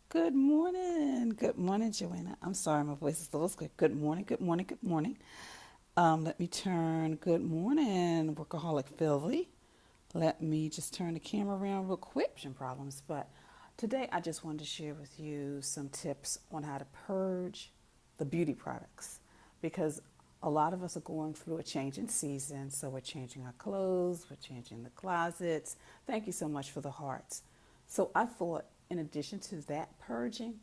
Good morning. Good morning, Joanna. I'm sorry, my voice is a little squeak. Good morning, good morning, good morning. Let me turn, good morning, workaholic Philly. Let me just turn the camera around real quick. Problems, but today I just wanted to share with you some tips on how to purge the beauty products because a lot of us are going through a change in season. So we're changing our clothes, we're changing the closets. Thank you so much for the hearts. So I thought, in addition to that purging,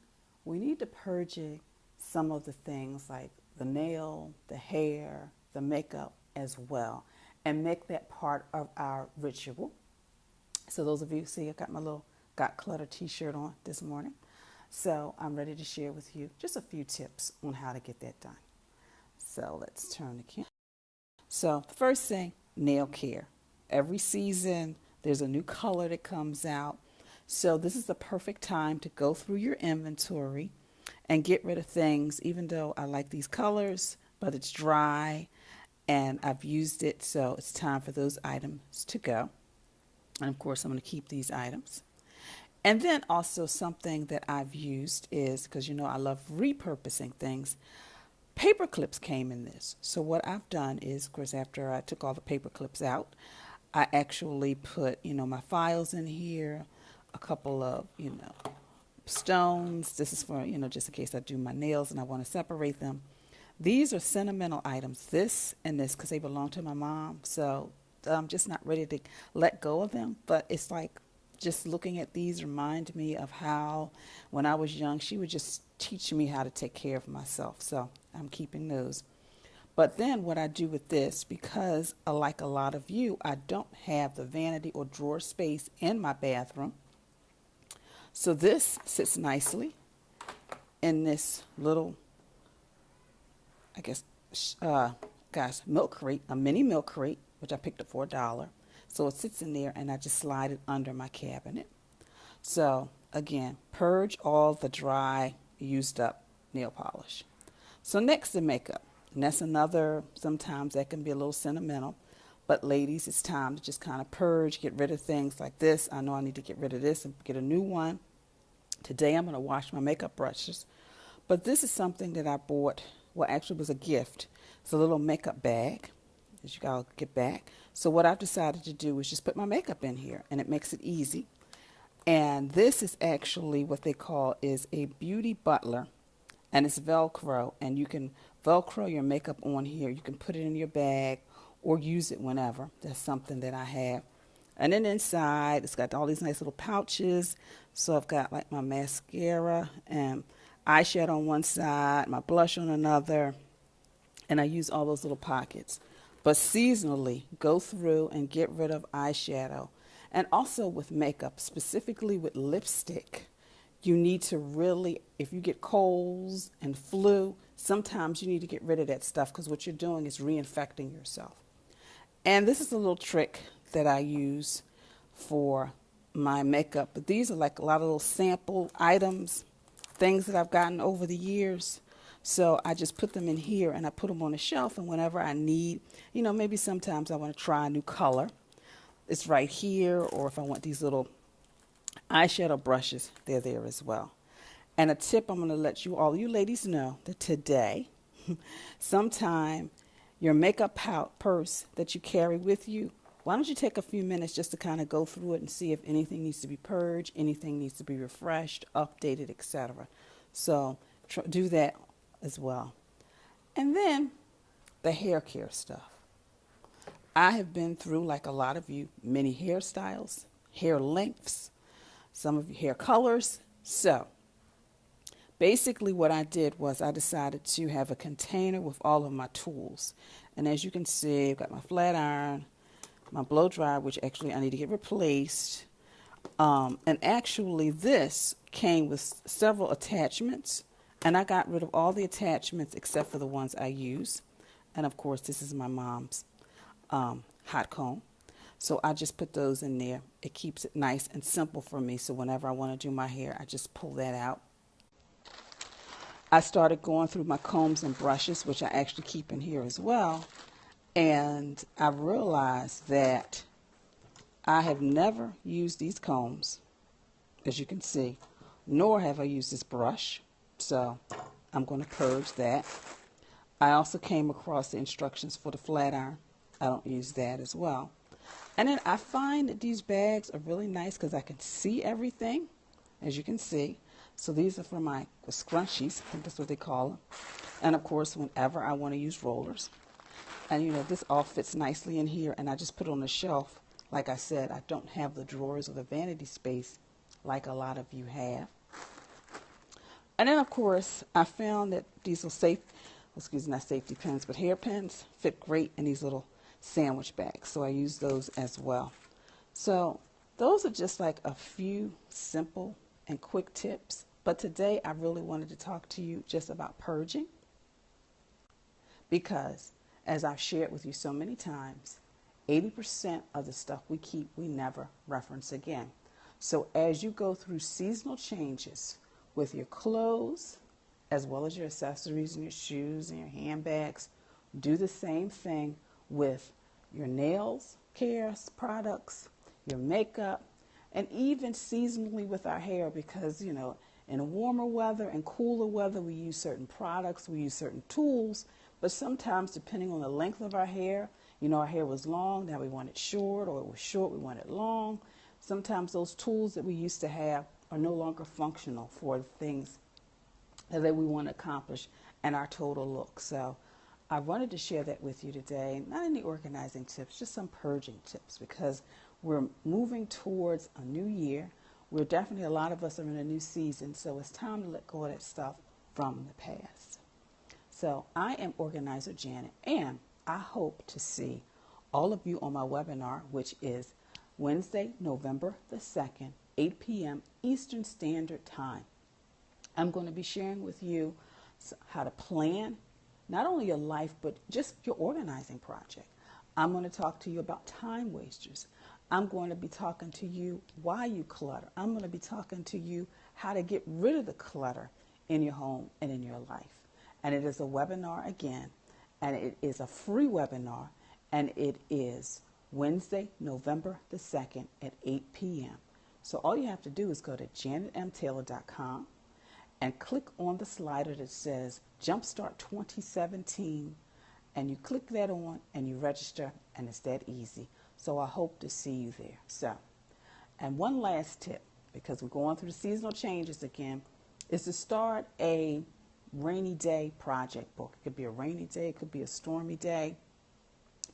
we need to purging some of the things like the nail, the hair, the makeup as well, and make that part of our ritual. So those of you see, I got my little Got Clutter t-shirt on this morning. So I'm ready to share with you just a few tips on how to get that done. So let's turn the camera. So the first thing, nail care. Every season, there's a new color that comes out. So this is the perfect time to go through your inventory and get rid of things, even though I like these colors, but it's dry and I've used it. So it's time for those items to go. And of course, I'm going to keep these items. And then also something that I've used is, because you know I love repurposing things, paper clips came in this. So what I've done is, of course, after I took all the paper clips out, I actually put, my files in here, a couple of, stones. This is for, just in case I do my nails and I want to separate them. These are sentimental items, this and this, because they belong to my mom. So I'm just not ready to let go of them. But it's like just looking at these remind me of how when I was young, she would just teach me how to take care of myself. So I'm keeping those. But then what I do with this, because like a lot of you, I don't have the vanity or drawer space in my bathroom. So this sits nicely in this little, I guess, milk crate, a mini milk crate, which I picked up for $1. So it sits in there and I just slide it under my cabinet. So again, purge all the dry, used up nail polish. So next, the makeup. And that's another, sometimes that can be a little sentimental. But ladies, it's time to just kind of purge, get rid of things like this. I know I need to get rid of this and get a new one. Today I'm going to wash my makeup brushes. But this is something that I bought, well, actually it was a gift. It's a little makeup bag that you gotta get back. So what I've decided to do is just put my makeup in here, and it makes it easy. And this is actually what they call is a beauty butler, and it's Velcro, and you can Velcro your makeup on here. You can put it in your bag or use it whenever. That's something that I have. And then inside, it's got all these nice little pouches. So I've got like my mascara and eyeshadow on one side, my blush on another, and I use all those little pockets. But seasonally, go through and get rid of eyeshadow. And also with makeup, specifically with lipstick, you need to really, if you get colds and flu, sometimes you need to get rid of that stuff because what you're doing is reinfecting yourself. And this is a little trick that I use for my makeup. But these are like a lot of little sample items, things that I've gotten over the years. So I just put them in here and I put them on the shelf. And whenever I need, maybe sometimes I want to try a new color, it's right here. Or if I want these little eyeshadow brushes, they're there as well. And a tip I'm going to let all you ladies know that today, sometime your makeup purse that you carry with you, why don't you take a few minutes just to kind of go through it and see if anything needs to be purged, anything needs to be refreshed, updated, etc. So do that as well. And then the hair care stuff. I have been through, like a lot of you, many hairstyles, hair lengths, some of your hair colors. So basically what I did was I decided to have a container with all of my tools. And as you can see, I've got my flat iron, my blow dryer, which actually I need to get replaced. And actually this came with several attachments. And I got rid of all the attachments except for the ones I use. And of course, this is my mom's hot comb. So I just put those in there. It keeps it nice and simple for me. So whenever I want to do my hair, I just pull that out. I started going through my combs and brushes, which I actually keep in here as well. And I realized that I have never used these combs, as you can see, nor have I used this brush. So I'm going to purge that. I also came across the instructions for the flat iron. I don't use that as well. And then I find that these bags are really nice because I can see everything, as you can see. So these are for my scrunchies. I think that's what they call them. And of course, whenever I want to use rollers. And you know, this all fits nicely in here, and I just put it on the shelf. Like I said, I don't have the drawers or the vanity space like a lot of you have. And then of course, I found that these little not safety pins, but hairpins fit great in these little sandwich bags. So I use those as well. So those are just like a few simple and quick tips. But today I really wanted to talk to you just about purging, because as I've shared with you so many times, 80% of the stuff we keep, we never reference again. So as you go through seasonal changes with your clothes, as well as your accessories and your shoes and your handbags, do the same thing with your nails care products, your makeup, and even seasonally with our hair, because, you know, in warmer weather and cooler weather, we use certain products, we use certain tools, but sometimes depending on the length of our hair, you know, our hair was long, now we want it short, or it was short, we want it long. Sometimes those tools that we used to have are no longer functional for the things that we want to accomplish and our total look. So I wanted to share that with you today. Not any organizing tips, just some purging tips, because we're moving towards a new year. We're definitely, a lot of us are in a new season, so it's time to let go of that stuff from the past. So I am Organizer Janet, and I hope to see all of you on my webinar, which is Wednesday, November the 2nd, 8 p.m. Eastern Standard Time. I'm going to be sharing with you how to plan not only your life, but just your organizing project. I'm going to talk to you about time wasters. I'm going to be talking to you why you clutter. I'm going to be talking to you how to get rid of the clutter in your home and in your life. And it is a webinar again, and it is a free webinar, and it is Wednesday, November the 2nd at 8 p.m. So all you have to do is go to janetmtaylor.com and click on the slider that says Jumpstart 2017, and you click that on and you register, and it's that easy. So I hope to see you there. So, and one last tip, because we're going through the seasonal changes again, is to start a rainy day project book. It could be a rainy day, it could be a stormy day,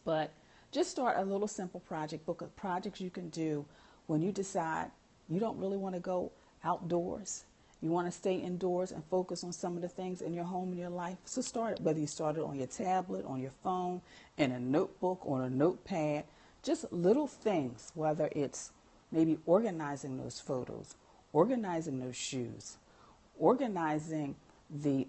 but just start a little simple project book of projects you can do when you decide you don't really want to go outdoors. You want to stay indoors and focus on some of the things in your home and your life. So start it, whether you start it on your tablet, on your phone, in a notebook, on a notepad, just little things, whether it's maybe organizing those photos, organizing those shoes, organizing the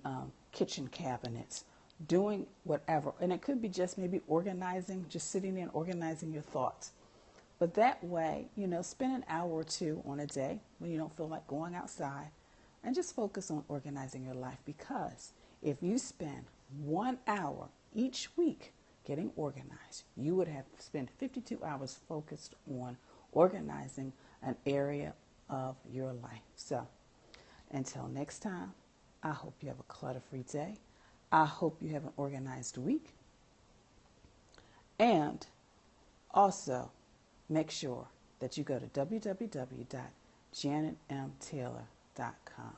kitchen cabinets, doing whatever. And it could be just maybe organizing, just sitting there and organizing your thoughts. But that way, you know, spend an hour or two on a day when you don't feel like going outside, and just focus on organizing your life, because if you spend 1 hour each week getting organized, you would have spent 52 hours focused on organizing an area of your life. So until next time, I hope you have a clutter-free day. I hope you have an organized week. And also make sure that you go to www.janetmtaylor.com.